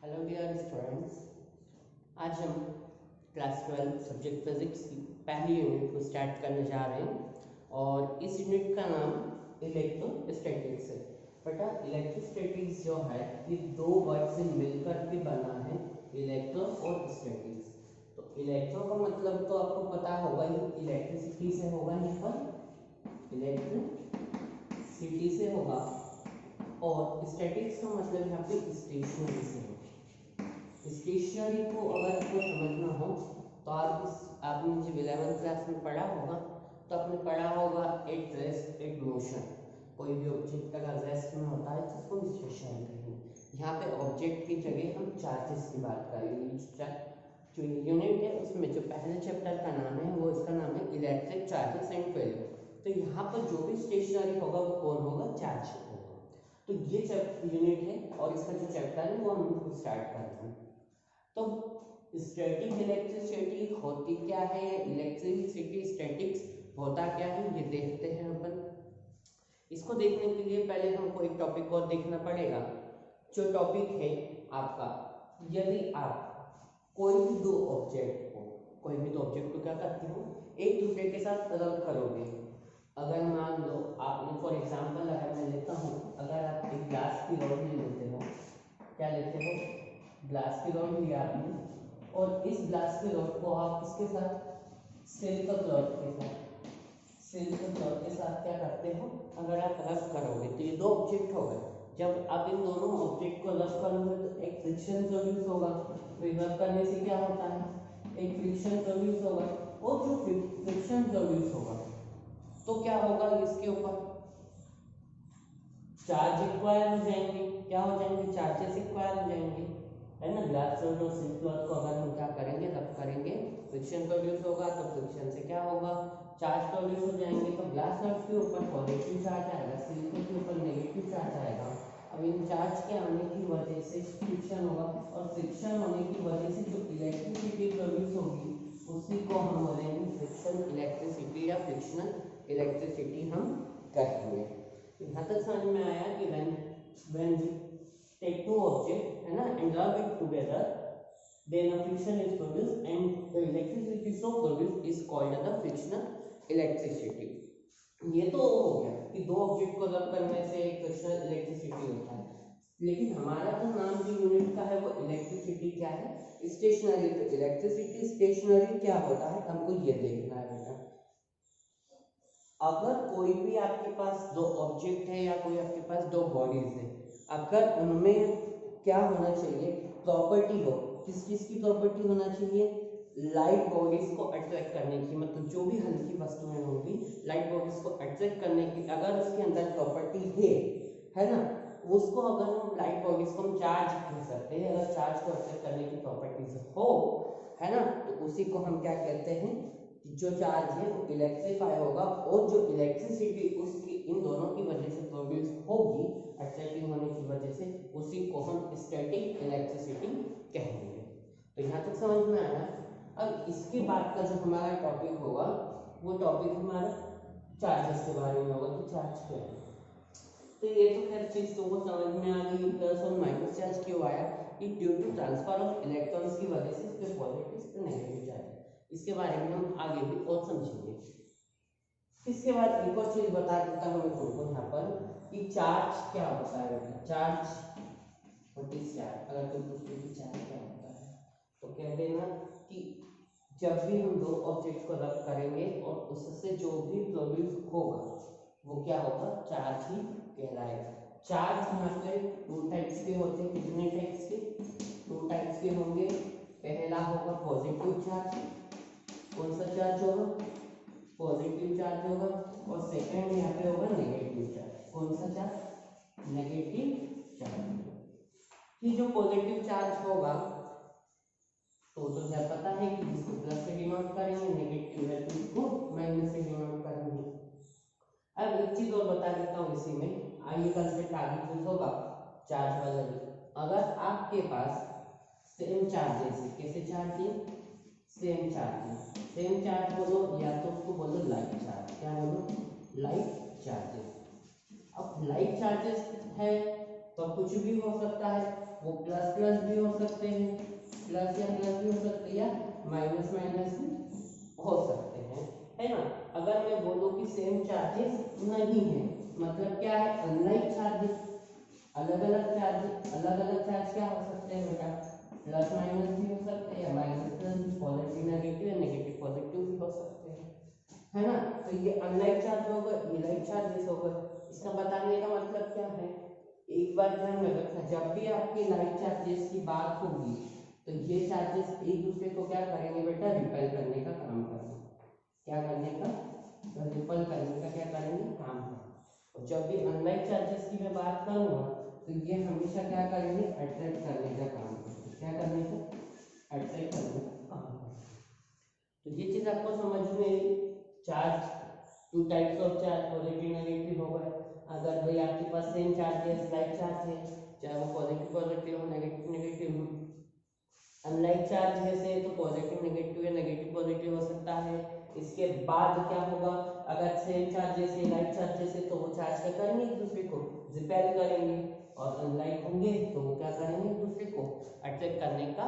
Hello dear students. आज हम class 12 subject physics की पहली यूनिट को स्टार्ट करने जा रहे हैं और इस यूनिट का नाम इलेक्ट्रोस्टैटिक्स है। बेटा इलेक्ट्रोस्टैटिक्स जो है ये दो वर्ड से मिलकर के बना है, इलेक्ट्रो और स्टैटिक्स। तो इलेक्ट्रो का मतलब तो आपको पता होगा ही, इलेक्ट्रिसिटी से होगा, यहाँ पर इलेक्ट्रिसिटी से होगा, और स्टैटिक्स का मतलब यहाँ पे स्टेशनरी से होगा। स्टेशनरी को अगर आपको समझना हो तो आपने जब 11th क्लास में पढ़ा होगा तो आपने पढ़ा होगा एट रेस्ट एट मोशन। कोई भी ऑब्जेक्ट अगर रेस्ट में होता है तो उसको स्टेशनरी कहेंगे। यहाँ पे ऑब्जेक्ट की जगह हम चार्जेस की बात करेंगे। जो यूनिट है उसमें जो पहले चैप्टर का नाम है वो इसका नाम है इलेक्ट्रिक चार्जेस एंड फील्ड। तो यहाँ पर जो भी स्टेशनरी होगा वो कौन होगा? चार्ज होगा। तो ये यूनिट है और इसका जो चैप्टर है वो हम स्टार्ट करते हैं। तो स्टैटिक इलेक्ट्रिसिटी होती क्या है, इलेक्ट्रिसिटी स्टैटिक्स होता क्या है, ये देखते हैं अपन। इसको देखने के लिए पहले हमको एक टॉपिक और देखना पड़ेगा। जो टॉपिक है आपका, यदि आप कोई भी दो ऑब्जेक्ट को क्या करते हो, एक दूसरे के साथ रब करोगे। अगर मान लो आपने फॉर एग्जांपल अगर मैं लेता हूँ, अगर आप एक ग्लास की रॉड ले लेते हो, क्या लेते हो? ग्लास की रॉड लिया आपने और इस ग्लास की रॉड को आप किसके साथ, सिल्क क्लॉथ के साथ क्या करते हो, अगर आप रब करोगे तो ये दो ऑब्जेक्ट हो गए। जब आप इन दोनों ऑब्जेक्ट को रब करोगे तो एक फ्रिक्शन प्रोड्यूस होगा। तो रब करने से क्या होता है, एक फ्रिक्शन प्रोड्यूस होगा, और जो फ्रिक्शन प्रोड्यूस होगा तो क्या होगा, इसके ऊपर चार्ज एक्वायर हो जाएंगे। क्या हो जाएंगे? चार्जेस एक्वायर हो जाएंगे, है ना। ग्लास रॉड और सिल्क क्लॉथ को अगर हम क्या करेंगे, रब करेंगे, फ्रिक्शन प्रोड्यूस होगा, तो फ्रिक्शन से क्या होगा, चार्ज प्रोड्यूस हो जाएंगे। तो ग्लास रॉड के ऊपर पॉजिटिव चार्ज आएगा, सिल्क के ऊपर नेगेटिव चार्ज आएगा। अब इन चार्ज के आने की वजह से फ्रिक्शन होगा, और फ्रिक्शन होने की वजह से जो इलेक्ट्रिसिटी प्रोड्यूस होगी उसी को हम बोलेंगे फ्रिक्शन इलेक्ट्रिसिटी या फ्रिक्शनल इलेक्ट्रिसिटी हम कहेंगे। यहाँ तक समझ में आया कि when we take two objects है ना and rub it together, then a friction is produced and the electricity so produced is called the frictional electricity। ये तो हो गया कि दो ऑब्जेक्ट को रब करने से एक फ्रिक्शनल इलेक्ट्रिसिटी होता है, लेकिन हमारा तो नाम जो यूनिट का है वो इलेक्ट्रिसिटी क्या है, स्टेशनरी। तो इलेक्ट्रिसिटी स्टेशनरी क्या होता है हमको ये देखना है बेटा। अगर कोई भी आपके पास दो ऑब्जेक्ट है या कोई आपके पास दो बॉडीज है, अगर उनमें क्या होना चाहिए, प्रॉपर्टी हो, किस चीज की प्रॉपर्टी होना चाहिए, लाइट बॉडीज को अट्रैक्ट करने की, मतलब जो भी हल्की वस्तुएं होंगी लाइट बॉडीज को अट्रैक्ट करने की अगर उसके अंदर प्रॉपर्टी है ना, उसको अगर हम लाइट बॉडीज को हम चार्ज कह सकते हैं। अगर चार्ज को अट्रैक्ट करने की प्रॉपर्टीज हो, है ना, तो उसी को हम क्या कहते हैं, जो चार्ज है वो इलेक्ट्रीफाई होगा, और जो इलेक्ट्रिसिटी उसकी इन दोनों की वजह से प्रोड्यूस होगी अट्रैक्टिंग होने की वजह से, उसी को हम स्टैटिक इलेक्ट्रिसिटी कहेंगे। तो यहाँ तक समझ में आया। अब इसके बाद का जो हमारा टॉपिक होगा वो टॉपिक हमारा चार्जेस के बारे में होगा। तो चार्ज क्या है, तो ये तो खैर चीज तो वो समझ में आ गई। प्लस और माइनस चार्ज क्यों आया, कि due to transfer of electrons की वजह से इसके पॉजिटिव पे नेगेटिव चार्ज। इसके बारे में हम आगे भी और समझेंगे। इसके बाद एक और चीज बता देता हूँ मैं तुमको यहाँ पर, कि चार्ज क्या होता है बेटा। चार्ज व्हाट इज चार्ज, अगर तुम पूछते कि चार्ज क्या होता है तो कह देना कि जब भी हम दो ऑब्जेक्ट को रब करेंगे और उससे जो भी प्रोड्यूस होगा वो क्या होगा, चार्ज ही कहलाएगा। चार्ज यहाँ पे टू टाइप्स के होते हैं। कितने टाइप्स के? टू टाइप्स के होंगे। पहला होगा पॉजिटिव चार्ज। कौन सा चार्ज होगा? पॉजिटिव चार्ज होगा। और सेकंड यहाँ पे होगा नेगेटिव चार्ज। कौन सा चार्ज? Negative charge. कि जो पॉजिटिव चार्ज होगा तो क्या पता है कि जिसको प्लस से डिनोट करेंगे, नेगेटिव है तो इसको माइनस से डिनोट करेंगे। अब एक चीज और बता देता हूँ इसी में, आइए कंसेप्ट आगे कुछ होगा चार्ज वाला भी। अगर आपके पास सेम चार्जेस है, कैसे चार्ज है, सेम चार्ज है, सेम चार्ज बोलो या तो उसको बोलो लाइट चार्ज। क्या बोलो? Light charges. अब लाइट चार्जेस है तो कुछ भी हो सकता है, वो प्लस प्लस भी हो सकते हैं, प्लस या प्लस भी हो सकते हैं, या माइनस माइनस भी हो सकते हैं, है ना। अगर मैं बोलूँ कि सेम चार्जेस नहीं है, मतलब क्या है, अनलाइक चार्जेस, अलग अलग चार्ज क्या हो सकते हैं बेटा, प्लस माइनस भी हो सकते हैं, या माइनस प्लस भी, पॉजिटिव नेगेटिव या नेगेटिव पॉजिटिव भी हो सकते हैं, है ना। तो ये अनलाइक चार्ज होगा, ये लाइक चार्जेस होगा। इसका बताने का मतलब क्या है, एक बार ध्यान में रखना, जब भी आपकी लाइक चार्जेस की बात होगी तो ये चार्जेस एक दूसरे को क्या करेंगे बेटा, रिपेल करने का काम करेंगे, क्या करने का, रिपेल करने का क्या करेंगे, काम करेंगे। और जब भी अनलाइक चार्जेस की मैं बात करूंगा तो ये हमेशा क्या करेंगे, अट्रैक्ट करने का काम करेंगे, क्या करने का, अट्रैक्ट करने का काम करेंगे। तो ये चीज आपको समझ में आई। Charge, two types of charge, positive negative हो गए। अगर भाई आपके पास सेम चार्जेस लाइक चार्ज है, चाहे वो पॉजिटिव पॉजिटिव हो, नेगेटिव नेगेटिव हो, अनलाइक चार्ज जैसे तो पॉजिटिव नेगेटिव या नेगेटिव पॉजिटिव हो सकता है। इसके बाद क्या होगा, अगर सेम चार्जेस है लाइक चार्जेस है तो वो चार्ज क्या करेंगे, एक दूसरे को रिपेल करेंगे, और अनलाइक होंगे तो वो क्या करेंगे, एक दूसरे को अट्रैक्ट करने का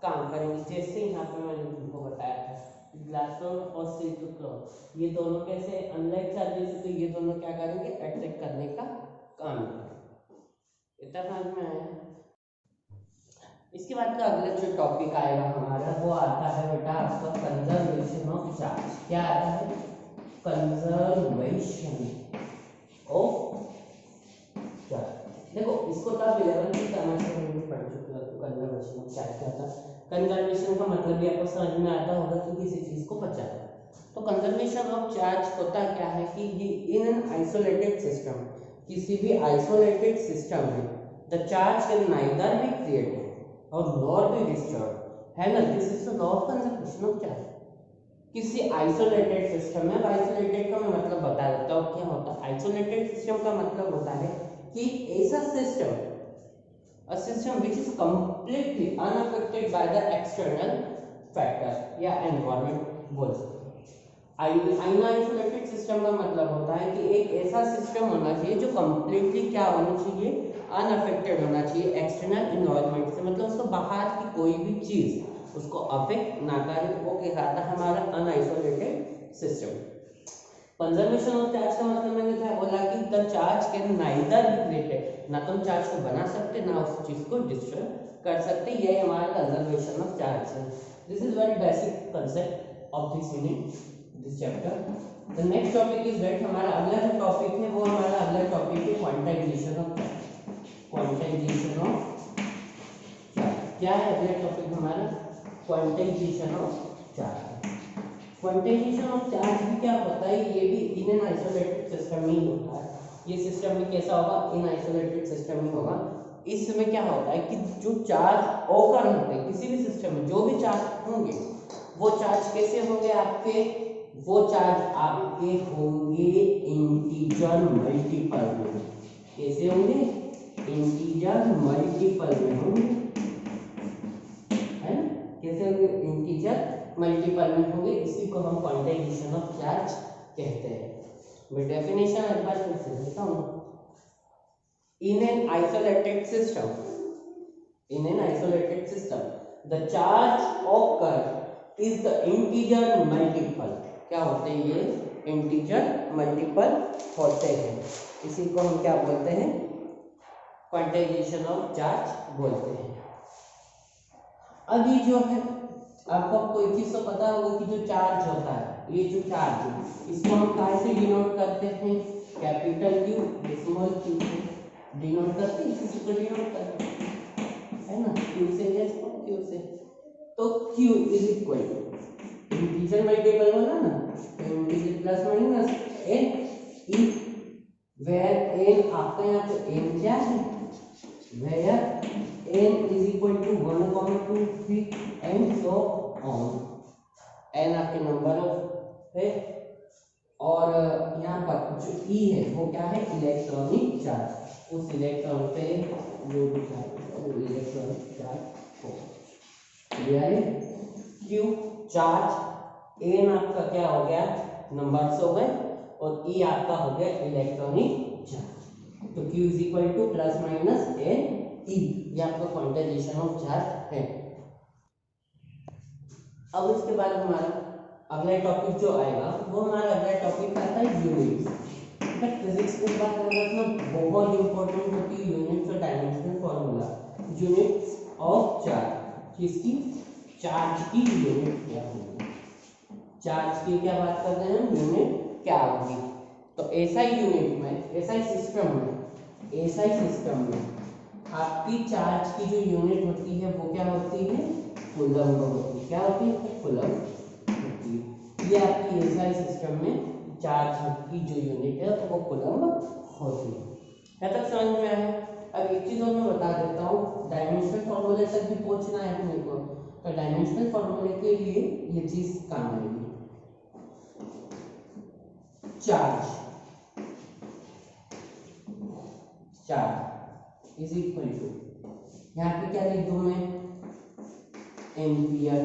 काम करेंगे। जैसे यहाँ पे मैंने तुमको बताया था, ग्लासोन और सिल्क क्लॉथ, ये दोनों कैसे अनलाइक चार्जेस है, तो ये दोनों क्या करेंगे, अट्रैक्ट करने का काम करेंगे। इतना समझ में आया। इसके बाद का अगला जो टॉपिक आएगा हमारा, वो आता है बेटा आपका कंजर्वेशन ऑफ चार्ज। क्या आता है, कंजर्वेशन ऑफ चार्ज। देखो इसको तो आप 11th की केमिस्ट्री में पढ़ चुके हो, तो कंजर्वेशन ऑफ चार्ज क्या था। कंजर्वेशन का मतलब भी आपको समझ में आता होगा कि किसी चीज को बचाना। तो कंजर्वेशन ऑफ चार्ज होता क्या है कि ये इन एन आइसोलेटेड सिस्टम, किसी भी आइसोलेटेड सिस्टम में the charge can neither be created और नॉर बी डिस्ट्रॉयड, है ना। This is the law of conservation of charge. किसी आइसोलेटेड सिस्टम में, आइसोलेटेड का मैं मतलब बता देता हूँ क्या होता है। आइसोलेटेड सिस्टम का मतलब होता है कि ऐसा system, a system which is completely unaffected by the external factor या environment बोल सकते हैं। आइसोलेटेड सिस्टम का मतलब होता है कि एक ऐसा सिस्टम होना चाहिए जो कंप्लीटली क्या होना चाहिए, अनअफेक्टेड होना चाहिए एक्सटर्नल एनवायरनमेंट से, मतलब उसको बाहर की कोई भी चीज उसको अफेक्ट ना करे, वो कहलाता है हमारा अनआइसोलेटेड सिस्टम। कंजर्वेशन ऑफ चार्ज का मतलब मैंने क्या बोला कि the charge can neither be created, ना तुम चार्ज को बना सकते ना उस चीज को डिस्ट्रॉय कर सकते, यही हमारा कंजर्वेशन ऑफ चार्ज है। This is very basic concept of this unit, this chapter. The next topic is that, हमारा अगला जो टॉपिक है वो हमारा अगला टॉपिक है quantization of charge. Quantization of charge क्या है अगला टॉपिक हमारा, quantization of charge. Quantization of charge भी क्या होता है, ये भी इन एन आइसोलेटेड सिस्टम में ही होता है। ये सिस्टम भी कैसा होगा, इन आइसोलेटेड सिस्टम ही होगा। इसमें क्या होता है कि जो चार्ज ऑकर होते हैं किसी भी सिस्टम में, जो भी चार्ज होंगे वो चार्ज कैसे होंगे आपके, वो चार्ज आपके होंगे इंटीजर मल्टीपल में। कैसे होंगे, इंटीजर मल्टीपल में होंगे, है ना। कैसे होंगे, इंटीजर मल्टीपल में होंगे। इसी को हम क्वांटाइजेशन ऑफ चार्ज कहते हैं। मैं डेफिनेशन एक बार फिर से देता हूं। In an isolated system, in an isolated system the charge occur is the integer multiple. क्या होते हैं ये, इंटीजर मल्टीपल होते हैं। इसी को हम क्या बोलते हैं, क्वांटाइजेशन ऑफ चार्ज बोलते हैं। अभी जो है आपको कोई चीज तो पता होगा कि जो चार्ज होता है, ये जो चार्ज है इसको हम कैसे डिनोट करते हैं, कैपिटल क्यू स्मॉल क्यू से डिनोट करते हैं, इसी को डिनोट करते हैं, है ना, क्यू से या स्मॉल क्यू से। तो Q is equal to integer multiple बोला ना, तो integer plus minus n e, where n आपका यहाँ पे एन क्या है, where n is equal to 1, 2, 3 and so on। n आपके नंबर ऑफ है, और यहाँ पर जो e है वो क्या है, इलेक्ट्रॉनिक चार्ज। उस इलेक्ट्रॉन पे जो भी चार्ज वो इलेक्ट्रॉनिक चार्ज हो। क्लियर है, q चार्ज, n आपका क्या हो गया, नंबर्स हो गए, और e आपका हो गया इलेक्ट्रॉनिक चार्ज। तो Q is equal to plus minus n e, ये आपका क्वांटाइजेशन ऑफ चार्ज है। अब इसके बाद हमारा अगला टॉपिक जो आएगा वो हमारा अगला टॉपिक आता है यूनिट्स। बट फिजिक्स की बात करें तो बहुत इंपॉर्टेंट होती है यूनिट्स और dimensional formula. Units of charge, किसकी? चार्ज की यूनिट क्या होगी, चार्ज की क्या बात कर रहे हैं हम, यूनिट क्या होगी। तो एसआई यूनिट में, एसआई सिस्टम में आपकी चार्ज की जो यूनिट होती है वो क्या होती है, कूलम्ब होती है। क्या होती है, कूलम्ब होती है। ये आपकी एसआई सिस्टम में चार्ज की जो यूनिट है तो वो कूलम्ब होती है। क्या तक समझ में आया? अब एक चीज और मैं बता देता हूँ, डायमेंशनल फॉर्मूले तक भी पहुंचना है अपने को, तो डायमेंशनल फॉर्मूले के लिए ये चीज काम आएगी। चार्ज इज इक्वल टू, यहाँ पे क्या लिख दूं मैं, एम्पियर,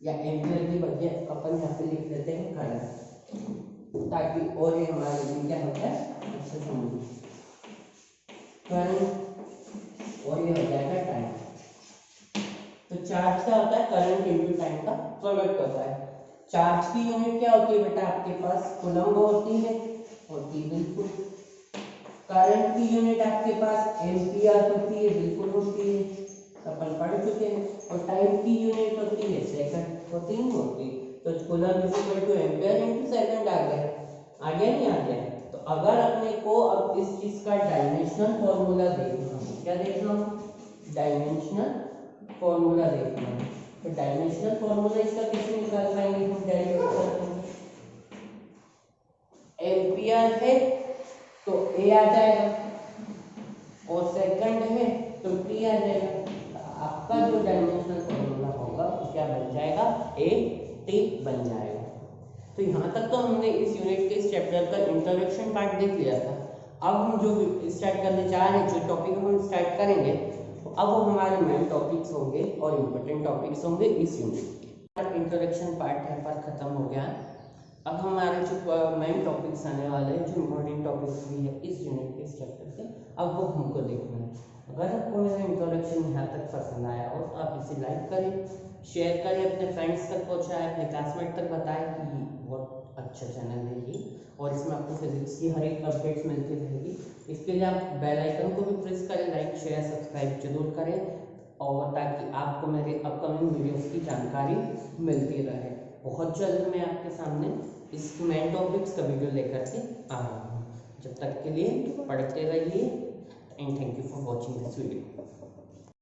या एम्पियर के बदले अपन यहाँ पे लिख लेते हैं करंट, ताकि और ये हमारे लिए क्या होता है अच्छे समझ, करंट और ये हो जाएगा टाइम। तो चार्ज क्या होता है, करंट इनटू टाइम का प्रोडक्ट होता है। चार्ज की यूनिट क्या होती है बेटा आपके पास, कूलम्ब होती है बिल्कुल। करंट की यूनिट आपके पास एम्पियर होती है, बिल्कुल होती है, अपन पढ़ चुके हैं। और टाइम की यूनिट होती है सेकंड, होती नहीं होती। तो coulomb is equal to ampere into second आ गया नहीं आ गया। तो अगर अपने को अब इस चीज का डायमेंशनल फॉर्मूला देखना है, क्या देखना है, डायमेंशनल फॉर्मूला देखना है। तो डायमेंशनल फॉर्मूला इसका कैसे निकाल पाएंगे हम, डायरेक्ट एम्पियर है तो ए आ जाएगा और सेकंड है तो टी आ जाएगा। आपका जो डायमेंशनल फॉर्मूला होगा वो क्या बन जाएगा, ए टी बन जाएगा। तो यहाँ तक तो हमने इस यूनिट के इस चैप्टर का इंट्रोडक्शन पार्ट देख लिया था। अब हम जो स्टार्ट करने जा रहे हैं, जो टॉपिक हम स्टार्ट करेंगे, तो अब वो हमारे मेन टॉपिक्स होंगे और इम्पोर्टेंट टॉपिक्स होंगे इस यूनिट के। इंट्रोडक्शन पार्ट यहाँ पर खत्म हो गया। अब हमारे जो मेन टॉपिक्स आने वाले हैं, जो इम्पोर्टेंट टॉपिक्स भी है इस यूनिट के इस चैप्टर के, अब वो हमको देखना है। अगर आपको मेरा इंट्रोडक्शन यहाँ तक पसंद आया हो तो आप इसे लाइक करें, शेयर करें, अपने फ्रेंड्स तक पहुँचाएं, अपने क्लासमेट तक बताएं कि बहुत अच्छा चैनल है ये, और इसमें आपको फिजिक्स की हर एक अपडेट्स मिलती रहेगी। इसके लिए आप बेल आइकन को भी प्रेस करें, लाइक शेयर सब्सक्राइब जरूर करें, और ताकि आपको मेरे अपकमिंग वीडियोस की जानकारी मिलती रहे। बहुत जल्द मैं आपके सामने इस मेन टॉपिक्स का वीडियो लेकर के आ रहा हूँ। जब तक के लिए पढ़ते रहिए, and thank you for watching this video.